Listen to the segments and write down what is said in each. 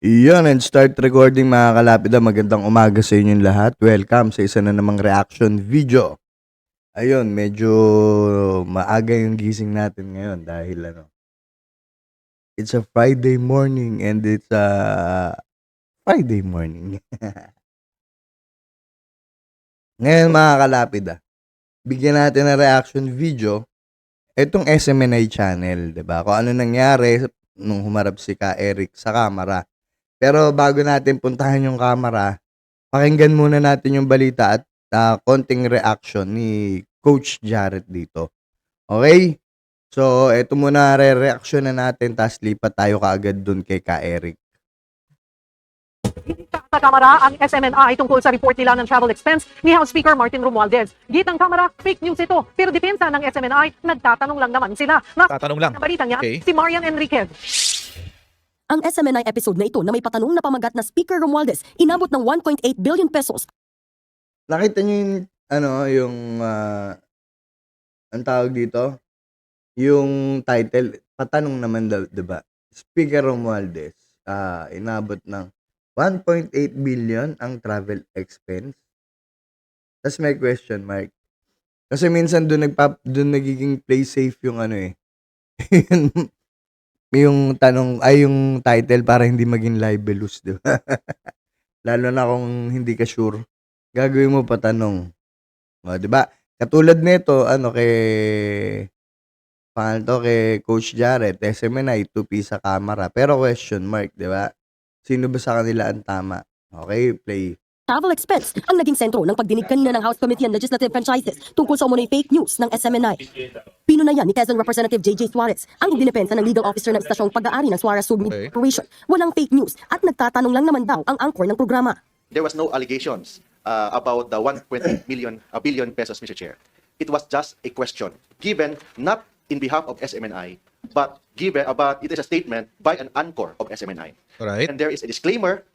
Iyon, and start recording mga kalapida. Magandang umaga sa inyong lahat. Welcome sa isa na namang reaction video. Ayun, medyo maaga yung gising natin ngayon dahil it's a Friday morning and it's a Friday morning. Ngayon mga kalapida, bigyan natin ng reaction video itong SMNI channel, 'di ba? Kung ano nangyari nung humarap si Ka Eric sa camera. Pero bago natin puntahan yung camera, pakinggan muna natin yung balita at konting reaction ni Coach Jarrett dito. Okay? So, eto muna re-reaction na natin tapos lipat tayo kaagad dun kay Ka Eric. Sa Kamara ang SMNI tungkol sa report nila ng travel expense ni House Speaker Martin Romualdez. Gitang Kamara, fake news ito. Pero depensa ng SMNI, nagtatanong lang naman sila. Tatanong lang. Sa balita niya, Okay. si Marian Enriquez. Ang SMNI episode na ito na may patanong na pamagat na Speaker Romualdez inabot ng 1.8 billion pesos. Nakita niyo yung ang tawag dito? Yung title, patanong naman daw, 'di ba? Speaker Romualdez, inabot ng 1.8 billion ang travel expense. Tas may question mark. Kasi minsan doon nagiging play safe yung yung tanong ay yung title para hindi maging libelous, 'di ba? Lalo na kung hindi ka sure, gagawin mo patanong. O, 'di ba? Katulad nito kay Coach Jarrett, SMNI, tupi sa camera. Pero question mark, 'di ba? Sino ba sa kanila ang tama? Okay, play. Travel expense ang naging sentro ng pagdinig kanina ng House Committee on Legislative Franchises tungkol sa umunoy fake news ng SMNI. Pinunayan ni Quezon Representative JJ Suarez ang dinipensa ng legal officer ng Istasyong Pag-aari ng Suarez Sud Media Okay. Corporation. Walang fake news at nagtatanong lang naman daw ang anchor ng programa. There was no allegations about the 1.8 billion pesos, Mr. Chair. It was just a question given not in behalf of SMNI, but it is a statement by an anchor of SMNI. Alright. And there is a disclaimer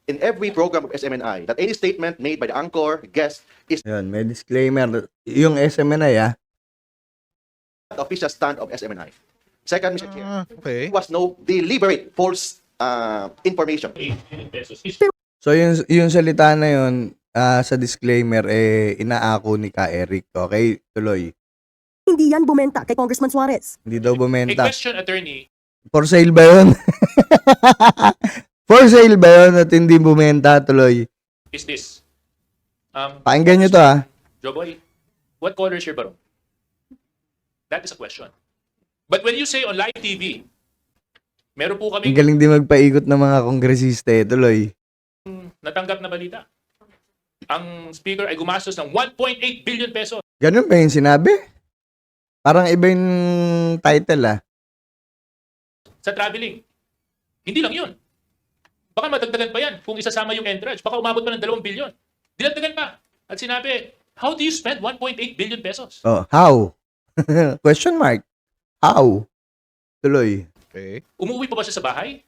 in every program of SMNI that any statement made by the anchor, guest, is Yun, may disclaimer. Yung SMNI, the official stand of SMNI. Second, Mr. Chair, Okay. there was no deliberate false information. So yung salita na yun, sa disclaimer, inaako ni Ka Eric. Okay, tuloy. Hindi yan bumenta kay Congressman Suarez. Hindi daw A bumenta. question, attorney. For sale ba yun? For sale ba yun at hindi bumenta? Tuloy. Is this? Pakinggan nyo to Joboy, what color is your barong? That is a question. But when you say on live TV, meron po Ang kami galing din magpaikot ng mga kongresista. Tuloy. natanggap na balita. Ang speaker ay gumastos ng 1.8 billion pesos Ganun ba yung sinabi? Parang iba yung title sa traveling. Hindi lang yun. Baka madagdagan pa yan kung isasama yung entrance. Baka umabot pa ng 2 billion. Dinagdagan pa. At sinabi, how do you spend 1.8 billion pesos? Oh, how? Question mark. How? Tuloy. Okay. Umuwi pa ba siya sa bahay?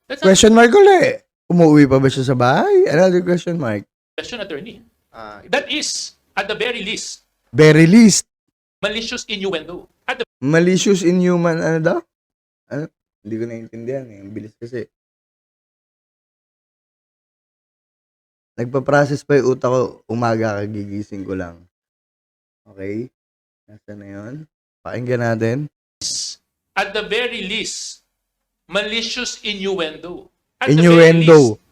That's a Question mark ulit. Umuwi pa ba siya sa bahay? Another question mark. question, attorney. Uh, That is, at the very least, Very least. malicious innuendo. At the Malicious inhuman, ano daw? Ano? Hindi ko naiintindihan eh. Ang bilis kasi. Nagpa-process pa yung utak ko. Umaga kagigising ko lang. Okay? Nasaan na yun? Pakinggan natin. At the very least, malicious innuendo. At the very Innuendo. least,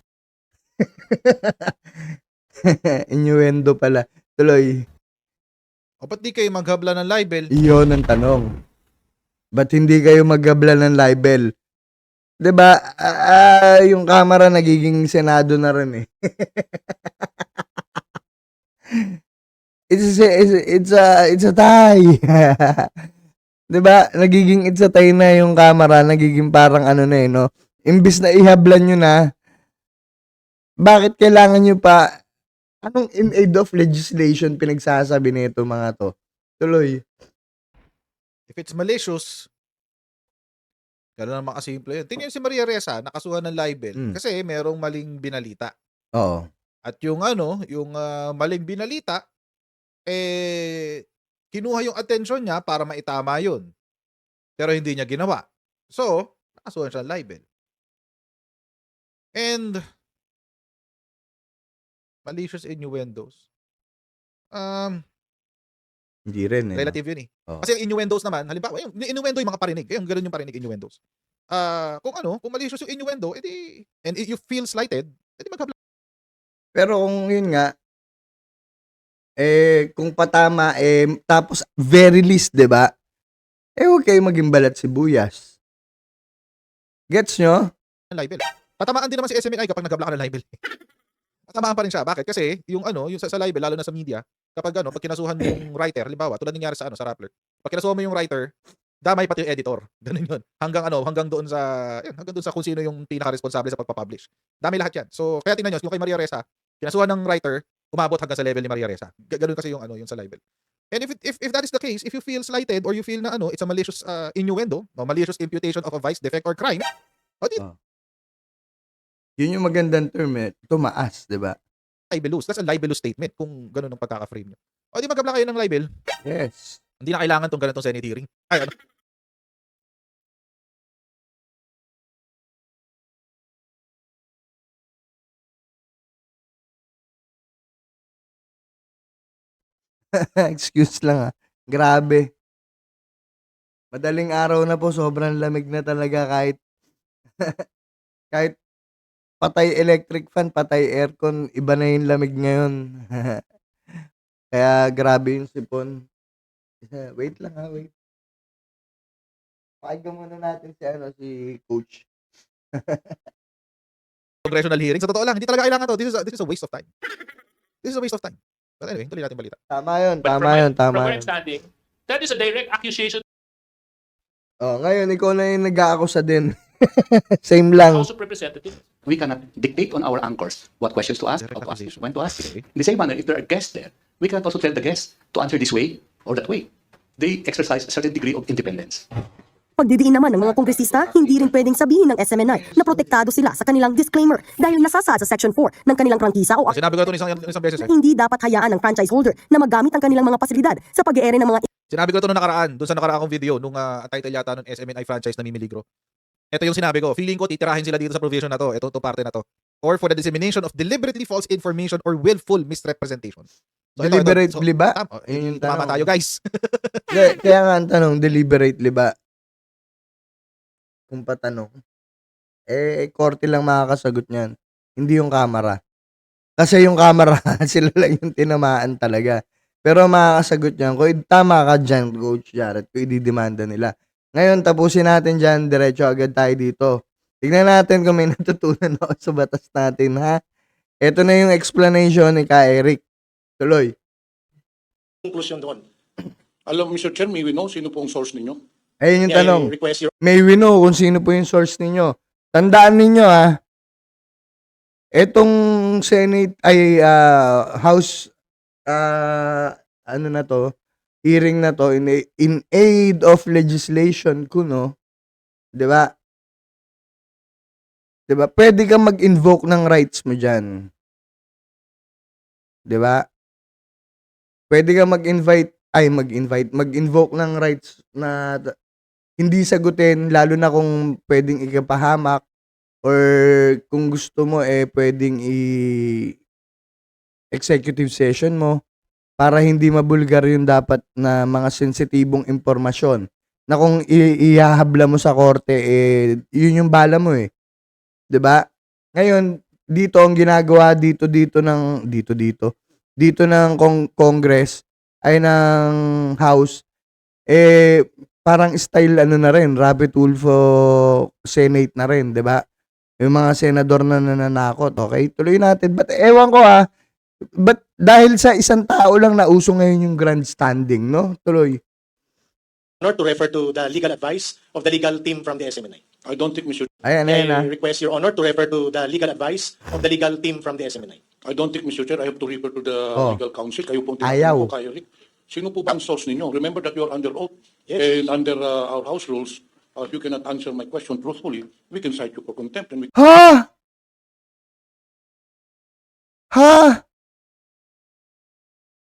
Innuendo pala. Tuloy. O ba't di kayo maghabla ng libel? Iyon ang tanong. Ba't hindi kayo magabla ng libel? 'Di ba? Yung camera nagiging senado na rin eh. It's a tie. 'Di ba? Nagiging it's a tie na yung camera, nagiging parang ano na eh, no? Imbis na ihablan nyo na, bakit kailangan nyo pa, anong in aid of legislation pinagsasabi nito mga to? Tuloy. If it's malicious, gano'n naman kasimple yun. Tingnan si Maria Ressa, nakasuhan ng libel. Mm. Kasi merong maling binalita. Oo. At yung maling binalita, kinuha yung atensyon niya para maitama yun. Pero hindi niya ginawa. So, nakasuhan siya ng libel. And malicious innuendos. Hindi rin eh. no? Relative yun eh. Oo. Kasi yung innuendos naman, halimbawa, yung innuendo yung mga parinig. Yung gano'n yung parinig, innuendos. Kung malicious yung innuendo, edi, and you feel slighted, edi maghabla. Pero kung yun nga, kung patama, tapos very least, di ba? Huwag kayo maging balat sibuyas. Gets nyo? Ng libel. Tatamaan din naman si SMNI kapag naghabla ka ng libel. Tatamaan pa rin siya. Bakit? Kasi yung yung sa libel, lalo na sa media, pag pag kinasuhan mo yung writer, halimbawa, tulad nangyari sa sa Rappler. Pag kinasuhan mo yung writer, damay pati yung editor. Ganun yun. Hanggang doon sa kung sino yung pinaka-responsable sa pagpapublish. Dami lahat yan. So, kaya tingnan nyo, yung kay Maria Ressa, kinasuhan ng writer, umabot hanggang sa level ni Maria Ressa. Ganun kasi yung sa libel. And if that is the case, if you feel slighted or you feel na it's a malicious innuendo, no, malicious imputation of a vice, defect, or crime, Yun yung magandang term eh. Tumaas, di ba? libelous. That's a libelous statement kung ganun ang pagkaka-frame nyo. O di maghabla kayo ng libel, Yes. hindi na kailangan tong ganitong Senate hearing. Ay, ano? Excuse lang Grabe. Madaling araw na po, sobrang lamig na talaga kahit kahit patay electric fan, patay aircon, iba na yung lamig ngayon. Kaya grabe yung sipon. Wait lang wait. Pakinggan muna natin si Coach. Congressional hearing. Sa totoo lang, hindi talaga kailangan to. This is a waste of time. This is a waste of time. But anyway, tuloy natin balita. Tama yun, But tama yun, from tama my yun. understanding, that is a direct accusation Ngayon, ikaw na yung nag-aakusa din. Same lang. House of Representatives. We cannot dictate on our anchors what questions to ask, Direct how to ask, accusation. when to ask. Okay. In the same manner, if there are guests there, we cannot also tell the guests to answer this way or that way. They exercise a certain degree of independence. Pagdidiin naman ng mga kongresista, hindi rin pwedeng sabihin ng SMNI na protektado sila sa kanilang disclaimer dahil nasasaad sa Section 4 ng kanilang prangkisa o Sinabi ko ito isang beses. na hindi dapat hayaan ng franchise holder na magamit ang kanilang mga pasilidad sa pag-eere ng mga Sinabi ko ito nung nakaraan, doon sa nakaraang video, nung title yata ng SMNI franchise na Mimiligro. Ito yung sinabi ko, feeling ko titirahin sila dito sa provision na to, ito parte na to. Or for the dissemination of deliberately false information or willful misrepresentation. So, Deliberately ba? Yun yung Tama tanong. tayo, guys. Kaya nga ang tanong, deliberately ba? Kung patanong. Korte lang makakasagot niyan. Hindi yung camera. Kasi yung camera, sila lang yung tinamaan talaga. Pero makakasagot niyan. Kung tama ka dyan, Coach Jared, kung ididemanda nila. Ngayon, tapusin natin dyan. Diretso agad tayo dito. Tignan natin kung may natutunan ako sa batas natin, ha? Ito na yung explanation ni Ka Eric. Tuloy. Conclusion doon. Alam, Mr. Chair, may we know sino po ang source ninyo? Ayun yung May I tanong. request your May we know kung sino po yung source ninyo. Tandaan ninyo etong Senate ay House ano na to, hearing na to in aid of legislation kuno, 'di ba? 'Di ba? Pwede kang mag-invoke ng rights mo diyan. 'Di ba? Pwede kang mag-invoke ng rights na hindi sagutin, lalo na kung pwedeng ikapahamak or kung gusto mo pwedeng executive session mo para hindi mabulgar yung dapat na mga sensitibong impormasyon na kung ihahabla mo sa korte yun yung bala mo 'di ba? Ngayon dito ang ginagawa dito ng Congress ay ng House parang style na rin, rabbit Tulfo Senate na rin, 'di ba? Yung mga senador na nananakot, okay? Tuloy natin. But ewan ko but dahil sa isang tao lang na uso ngayon yung grandstanding, no? Tuloy. honor to refer to the legal advice of the legal team from the SMNI. I don't think, Mr. Ayan, May ayan I request your honor to refer to the legal advice of the legal team from the SMNI. I don't think, Mr. Chair, I have to refer to the legal counsel. Kayo pong Ayaw. tinatanong ko kay Eric. Sino po ba ang source ninyo? Remember that you are under oath. Yes. And under our house rules, if you cannot answer my question truthfully, we can cite you for contempt. And we Ha?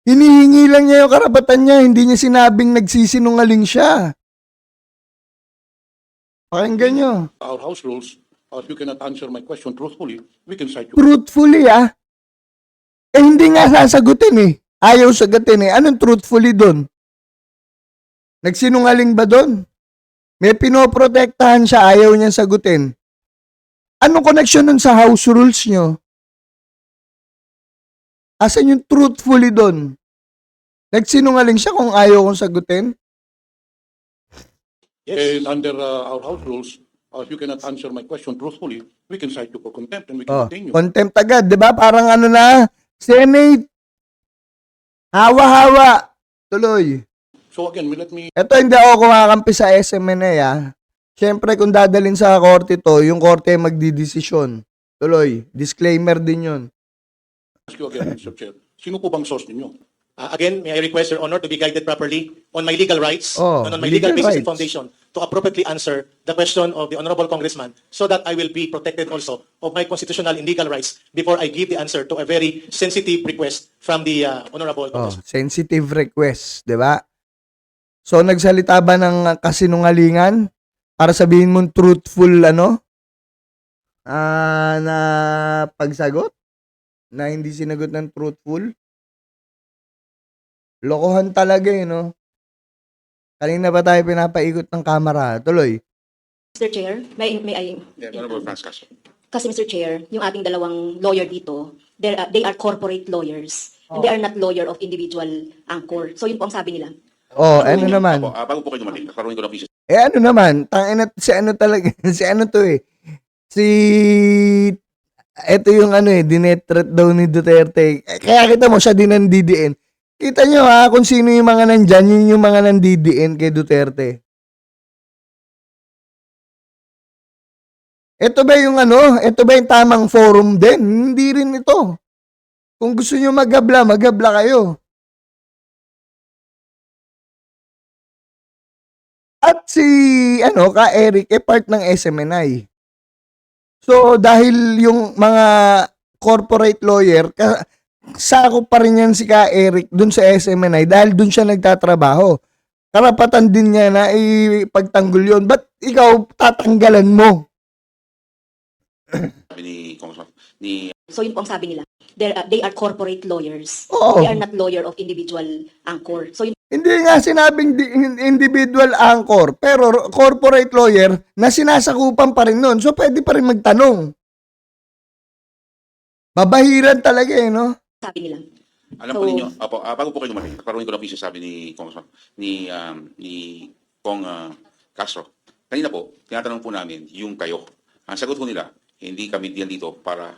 Hinihingi lang niya yung karapatan niya, hindi niya sinabing nagsisinungaling siya. Pakinggan nyo. our house rules, if you cannot answer my question truthfully, we can cite you. Truthfully, ah. Eh, hindi nga sasagutin eh. Ayaw sagutin eh. Anong truthfully doon? Nagsinungaling ba doon? May pinoprotektahan siya, ayaw niya sagutin. Anong connection nun sa house rules nyo? Asan yung truthfully doon? Nagsinungaling siya kung ayaw kong sagutin? And under our house rules, if you cannot answer my question truthfully, we can cite you for contempt and we can Oh, detain you. contempt agad, 'di ba? Parang ano na, Senate. Hawa-hawa. Tuloy. So again, let me Ito hindi ako kumakampi sa SMNA ah. Siyempre kung dadalhin sa korte to, yung korte magdidesisyon. Tuloy. Disclaimer din yun. ask you again, Mr. Chair. Sino po bang source ninyo? Again, may I request Your Honor to be guided properly on my legal rights Oh, and on my legal legal basis rights. and foundation to appropriately answer the question of the Honorable Congressman so that I will be protected also of my constitutional and legal rights before I give the answer to a very sensitive request from the Honorable Oh, Congressman. sensitive request, 'di ba? So nagsalita ba ng kasinungalingan para sabihin mong truthful ano? Na pagsagot na hindi sinagot ng truthful? Lokohan talaga eh, no? Kanina ba tayo pinapaikot ng kamera? Tuloy. Mr. Chair, may I... Yeah, Honorable Franz Castro. Kasi Mr. Chair, yung ating dalawang lawyer dito, they are corporate lawyers. And they are not lawyer of individual anchor. So yun po ang sabi nila. Oh, ano naman? Bago po kayo dumating, nagkaroon ko ng piso. Eh ano naman? Tangina si ano talaga, si ano to eh. Ito yung ano eh, dinetret daw ni Duterte. Kaya kita mo siya din ang DDN. Kita nyo ha, kung sino yung mga nandyan, yun yung mga nandidiin kay Duterte. Ito ba yung ano? Ito ba yung tamang forum din? Hindi rin ito. Kung gusto nyo magabla kayo. At si, ka Eric, part ng SMNI. So, dahil yung mga corporate lawyer, sakop pa rin yan si Ka Eric dun sa SMNI dahil dun siya nagtatrabaho. Karapatan din niya na ipagtanggol yun. Ba't ikaw tatanggalan mo? So yun po ang sabi nila. They are corporate lawyers. Oo. They are not lawyer of individual anchor. So yun Hindi nga sinabing individual anchor, pero corporate lawyer na sinasakupan pa rin nun. So, pwede pa rin magtanong. Babahiran talaga eh, no? sabi nila. Alam po ninyo, bago po kayo dumating, nagkaroon ko ng piso, sabi ni Congressman, ni Kong Castro. Kanina po, tinatanong po namin yung kayo. Ang sagot ko nila, hindi kami diyan dito para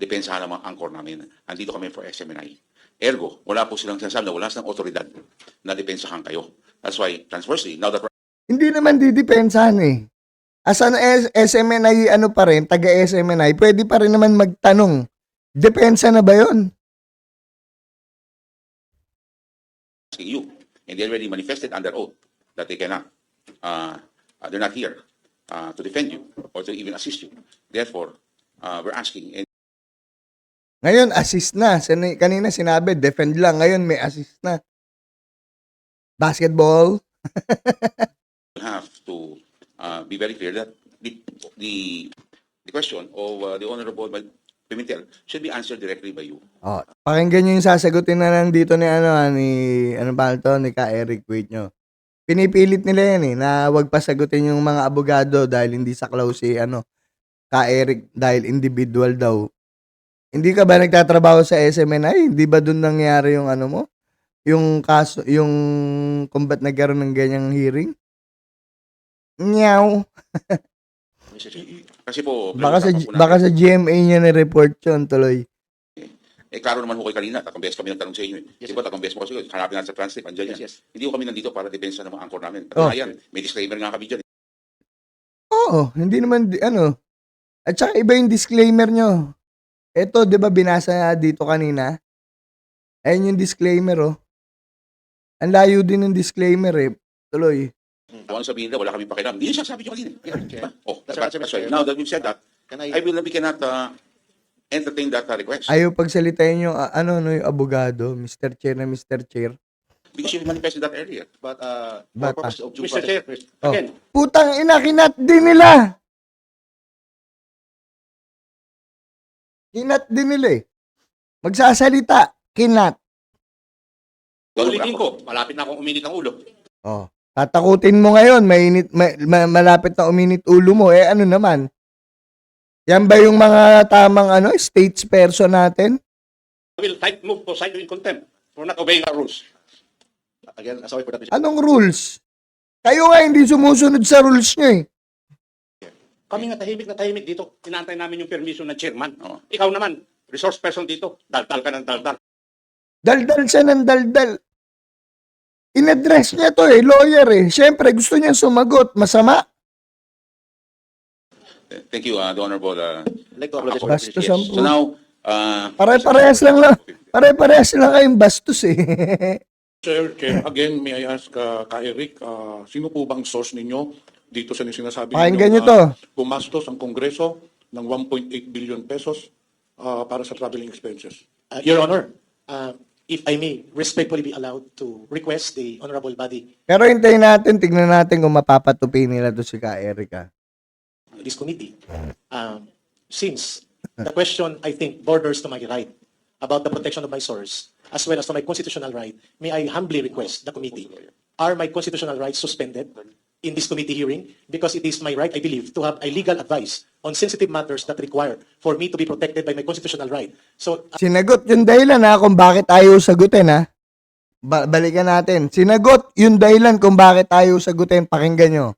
depensahan ang mga anchor namin. Andito kami for SMNI. Ergo, wala po silang sinasabi na wala silang otoridad na depensahan kayo. That's why, transversely, now that Hindi naman didepensahan eh. Asan SMNI pa rin, taga SMNI, pwede pa rin naman magtanong. Depensa na ba yun? asking you, and they already manifested under oath that they cannot, they're not here to defend you or to even assist you. Therefore, we're asking, and Ngayon, assist na. Kanina sinabi, defend lang. Ngayon, may assist na. Basketball. we have to be very clear that the question of the Honorable Pimentel should be answered directly by you. Oh, pakinggan nyo yung sasagutin na lang dito ni ni Ka Eric, wait nyo. Pinipilit nila yan eh, na wag pa sagutin yung mga abogado dahil hindi saklaw si Ka Eric dahil individual daw. Hindi ka ba nagtatrabaho sa SMNI? Hindi ba doon nangyari yung mo? Yung kaso, yung kung ba't nagkaroon ng ganyang hearing? Nyaw. Kasi po, Baka sa GMA niya na-report yun tuloy. klaro naman ho kayo kanina, takang beses kami nagtanong sa inyo. Di ba, takang beses mo kasi hanapin natin sa transcript, andyan yan. Hindi ko kami nandito para depensa ng mga anchor namin. Yan, may disclaimer nga kami dyan. Oo, hindi naman, At saka iba yung disclaimer nyo. Ito, di ba binasa dito kanina? Ayun yung disclaimer, oh. Ang layo din ng disclaimer, eh. Tuloy. Kung ano sabihin nila, wala kami pakialam. Hindi siya sabi nyo kanina. Diba? That's right. Now that we've said that, we cannot entertain that request. Ayaw pagsalitain yung, yung abogado, Mr. Chair na Mr. Chair. Because you manifested that earlier. But Bata. for purposes of due Mr. Chair, process, Oh. again, Putang ina, kinat din nila! Kinat din nila eh. Magsasalita, kinat. Ulitin ko, malapit na akong uminit ng ulo. Oh. Tatakutin mo ngayon, malapit na uminit ulo mo. Eh ano naman? Yan ba yung mga tamang statesperson natin? I will type move to cite you in contempt for not obeying our rules. Again, sorry for that, Mr. Anong rules? Kayo nga hindi sumusunod sa rules nyo eh. Kami nga tahimik dito. Inaantay namin yung permission ng chairman. Ikaw naman, resource person dito. Daldal ka ng daldal. Daldal siya ng daldal. In-address niya to eh, lawyer eh. Siyempre, gusto niya sumagot. Masama. Thank you, the Honorable. I'd like to apologize for that, Mr. Bastos Chair. ang So now, Pare-parehas lang kayong bastos eh. Sir, again, may I ask ka Eric, sino po bang source ninyo dito sa sinasabi Pakinggan nyo to. Gumastos ang Kongreso ng 1.8 billion pesos para sa traveling expenses? Your Honor, if I may respectfully be allowed to request the honorable body, Pero hintayin natin, tignan natin kung mapapatupi nila to si Ka Eric. this committee, since the question, I think, borders to my right about the protection of my source, as well as to my constitutional right, may I humbly request the committee, are my constitutional rights suspended in this committee hearing? Because it is my right, I believe, to have a legal advice on sensitive matters that require for me to be protected by my constitutional right. So, Sinagot yung dahilan kung bakit ayaw sagutin balikan natin. Sinagot yung dahilan kung bakit ayaw sagutin. Pakinggan nyo.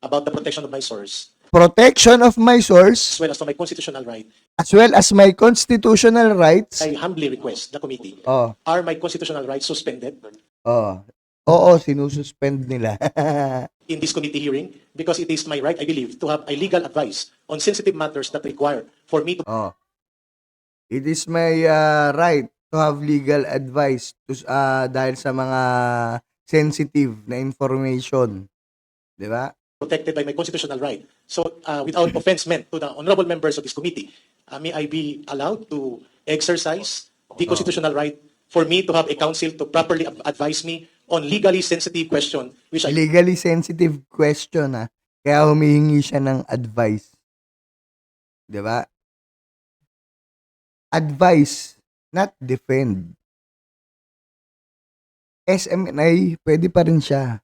about the protection of my source, Protection of my as source, well as to my constitutional right, as well as my constitutional rights. I humbly request the committee, Oh, are my constitutional rights suspended oh. Oo, sinususpend nila. in this committee hearing? Because it is my right, I believe, to have a legal advice on sensitive matters that require for me to Oh. It is my right to have legal advice dahil sa mga sensitive na information. 'Di ba? protected by my constitutional right. So, without offense meant to the honorable members of this committee, may I be allowed to exercise the constitutional right for me to have a counsel to properly advise me on legally sensitive question, which I Legally sensitive question Kaya humihingi siya ng advice. 'Di ba? Advice, not defend. SMNI, pwede pa rin siya.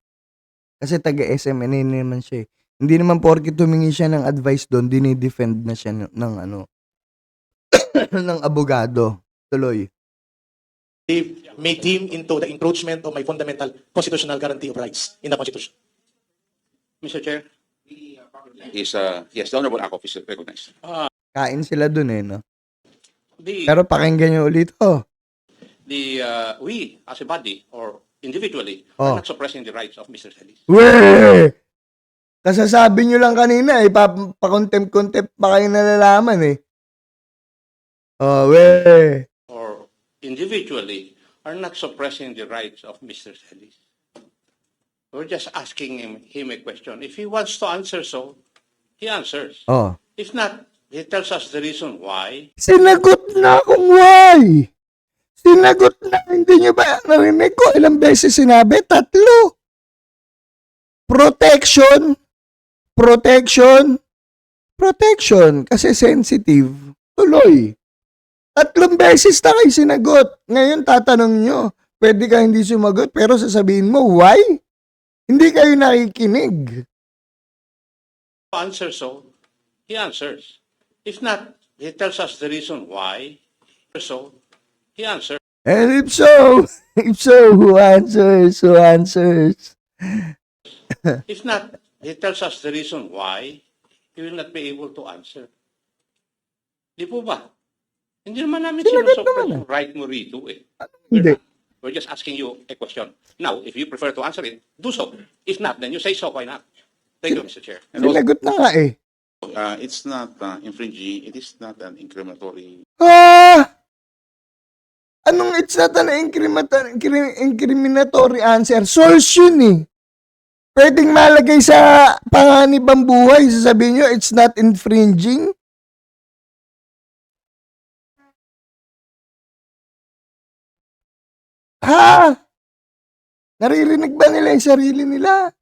Kasi taga-SMNI naman siya eh. Hindi naman porket humingi siya ng advice doon, dinidefend na siya ng ng abogado. Tuloy. may deem into the encroachment of my fundamental constitutional guarantee of rights in the Constitution. Mr. Chair, yes, the Honorable Akop is recognized. Kain sila doon eh, no? the, Pero pakinggan nyo ulit, we, as a body or individually, Oh. are not suppressing the rights of Mr. Celis. Weh! Kasasabi nyo lang kanina eh, pa-contempt pa kayo nalalaman eh. Oh, weh! Or individually, are not suppressing the rights of Mr. Celis. We're just asking him a question. If he wants to answer so, he answers. Oh. If not, he tells us the reason why. Sinagot na kung why! Sinagot na, hindi nyo ba narinig ko? Ilang beses sinabi? 3. Protection. Protection. Protection. Kasi sensitive. Tuloy. 3 beses na kayo sinagot. Ngayon tatanong nyo, pwede ka hindi sumagot, pero sasabihin mo, why? Hindi kayo nakikinig. Answer so, he answers. If not, he tells us the reason why. So, he answers. And if so, who answers? Who answers? If not, he tells us the reason why he will not be able to answer. Di po ba? Hindi naman namin sinusuppress yung right mo rito eh. Hindi. We're just asking you a question. Now, if you prefer to answer it, do so. If not, then you say so, why not? Thank you, Mr. Chair. Sinagot na nga eh. It's not infringing. It is not an incriminatory. Anong it's not an incriminatory answer? Source yun eh. Pwedeng malagay sa panganib ang buhay. Sasabihin nyo, it's not infringing. Naririnig ba nila yung sarili nila?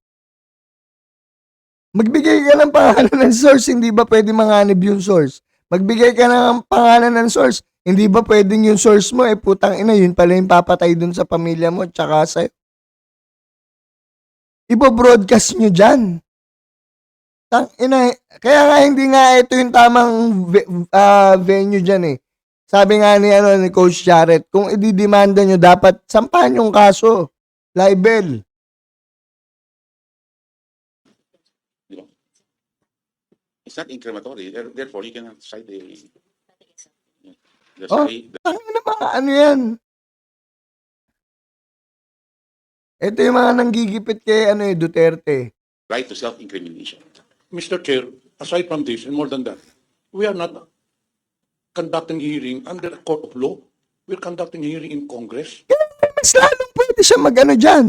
Magbigay ka ng pangalan ng source, hindi ba pwede manganib yung source? Magbigay ka ng pangalan ng source. Hindi ba pwedeng yung source mo, putang ina, yun pala yung papatay dun sa pamilya mo, tsaka sa'yo. Ibo-broadcast nyo dyan. Ina, kaya nga hindi nga ito yung tamang venue dyan eh. Sabi nga ni Coach Jarrett, kung ididemanda nyo, dapat sampahan yung kaso. Libel. It's not incriminatory. Therefore, you cannot cite Oh, ano mga ano yan? Ito yung mga nanggigipit kay Duterte. right to self-incrimination. Mr. Chair, aside from this and more than that, we are not conducting hearing under a court of law. We're conducting hearing in Congress. Mas lalong pwede siya mag-ano dyan.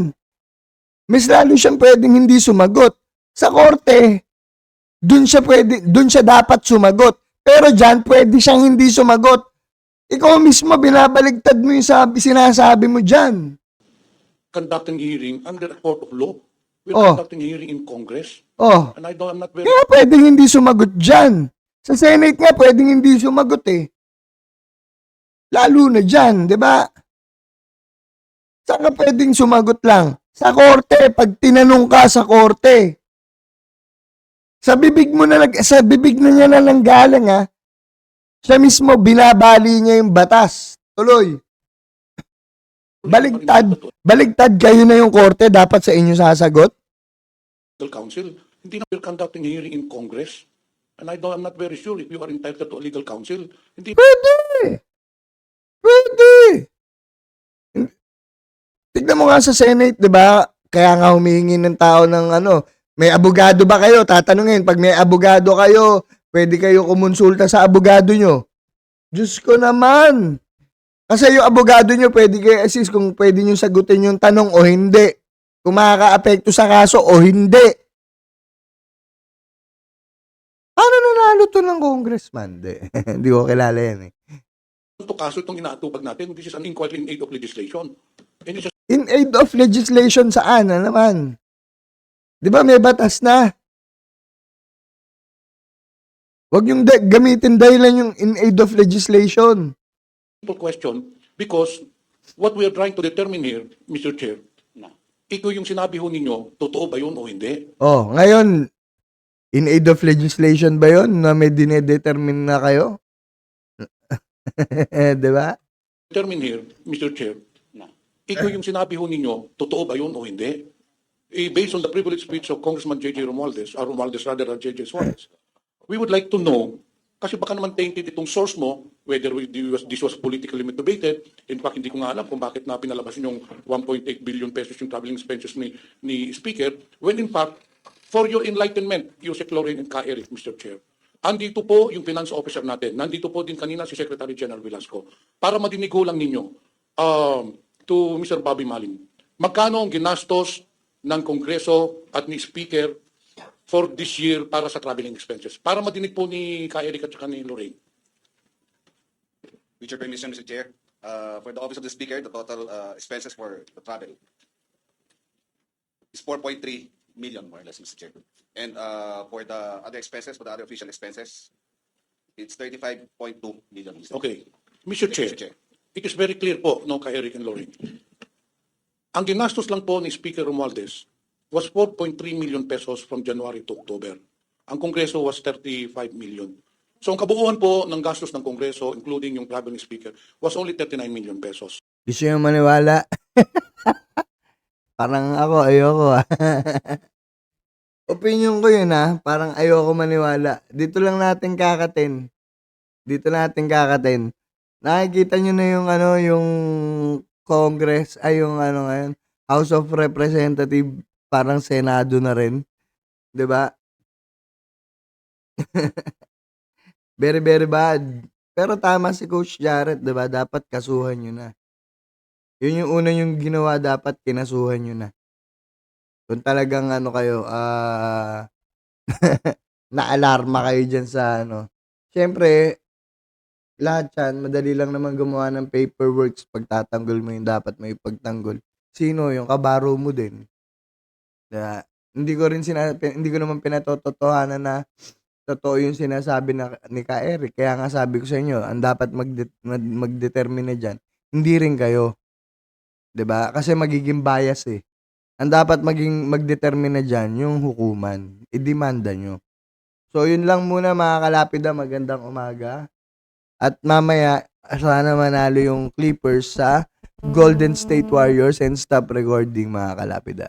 Mas lalong siyang pwedeng hindi sumagot. Sa korte, dun siya dapat sumagot. Pero dyan, pwede siyang hindi sumagot. Ikaw mismo, binabaligtad mo yung sinasabi mo dyan. Conducting hearing under a court of law. We're Oh. conducting hearing in Congress. Oh, And I'm not very... kaya pwedeng hindi sumagot dyan. Sa Senate nga, pwedeng hindi sumagot eh. Lalo na dyan, di ba? Saan ka pwedeng sumagot lang? Sa korte, pag tinanong ka sa korte. Sa bibig na niya na lang galing ha. Siya mismo, binabali niya yung batas. Tuloy. Baligtad kayo na yung korte, dapat sa inyo sasagot. Legal counsel. Hindi na we're conducting hearing in Congress. And I'm not very sure if you are entitled to a legal counsel. Hindi Pwede! Tignan mo nga sa Senate, di ba? Kaya nga humihingi ng tao ng may abogado ba kayo? Tatanungin, pag may abogado kayo, pwede kayo kumonsulta sa abogado nyo. Diyos ko naman! Kasi yung abogado nyo, pwede kayo assist kung pwede nyo sagutin yung tanong o hindi. Kung makaka-apekto sa kaso o hindi. Paano nanalo to ng congressman? Hindi ko kilala yan eh. ito kaso itong inaatubag natin. This is an inquiry in aid of legislation. And it's just In aid of legislation saan na naman? Di ba may batas na? Huwag yung gamitin dahilan yung in aid of legislation. a simple question because what we are trying to determine here, Mr. Chair, ito yung sinabi ho ninyo, totoo ba yun o hindi? Oh, ngayon, in aid of legislation ba yun na may dinedetermine na kayo? Di ba? Determine here, Mr. Chair, ito yung sinabi ho ninyo, totoo ba yun o hindi? Based on the privileged speech of Congressman J.J. Romualdez, rather than J.J. Suarez, we would like to know, kasi baka naman tainted itong source mo, whether this was politically motivated. In fact, hindi ko nga alam kung bakit na pinalabas yung 1.8 billion pesos yung traveling expenses ni Speaker, when in fact, for your enlightenment, Yusek Loren and Ka Eric, Mr. Chair, andito po yung finance officer natin, nandito po din kanina si Secretary General Velasco, para madinig ko lang ninyo, to Mr. Bobby Malim, magkano ang ginastos ng Kongreso at ni Speaker for this year para sa traveling expenses? Para madinig po ni Ka Eric at saka ni Lorraine. With your permission, Mr. Chair, for the Office of the Speaker, the total expenses for the travel is 4.3 million, more or less, Mr. Chair. And for the other expenses, for the other official expenses, it's 35.2 million, Mr. Okay. Mr. Chair, it is very clear po, no, Ka Eric and Lorraine. Ang ginastos lang po ni Speaker Romualdez was 4.3 million pesos from January to October. Ang Kongreso was 35 million. So ang kabuuan po ng gastos ng Kongreso, including yung traveling speaker, was only 39 million pesos. Gusto nyo maniwala? Parang ako, ayoko Opinion ko yun parang ayoko maniwala. Dito lang natin kakatin. Nakikita nyo na yung yung Congress, yung ngayon, House of Representative, parang Senado na rin. 'Di ba? Very, very bad. Pero tama si Coach Jarrett, 'di ba? Dapat kasuhan nyo na. Yun yung una yung ginawa, dapat kinasuhan nyo na. Kung talagang kayo, na-alarma kayo dyan sa Siyempre, lahat yan, madali lang naman gumawa ng paperworks pag tatanggol mo yung dapat mo ipagtanggol. Sino? Yung kabaro mo din. Kaya, hindi ko naman pinatototohanan na totoo yung sinasabi ni Ka Eric. Kaya nga sabi ko sa inyo, ang dapat magdetermine dyan, hindi rin kayo. 'Di ba? Kasi magiging bias eh. Ang dapat magdetermine dyan, yung hukuman. I-demanda nyo. So, yun lang muna mga kalapida. Magandang umaga. At mamaya, sana manalo yung Clippers sa Golden State Warriors and stop recording mga kalapida.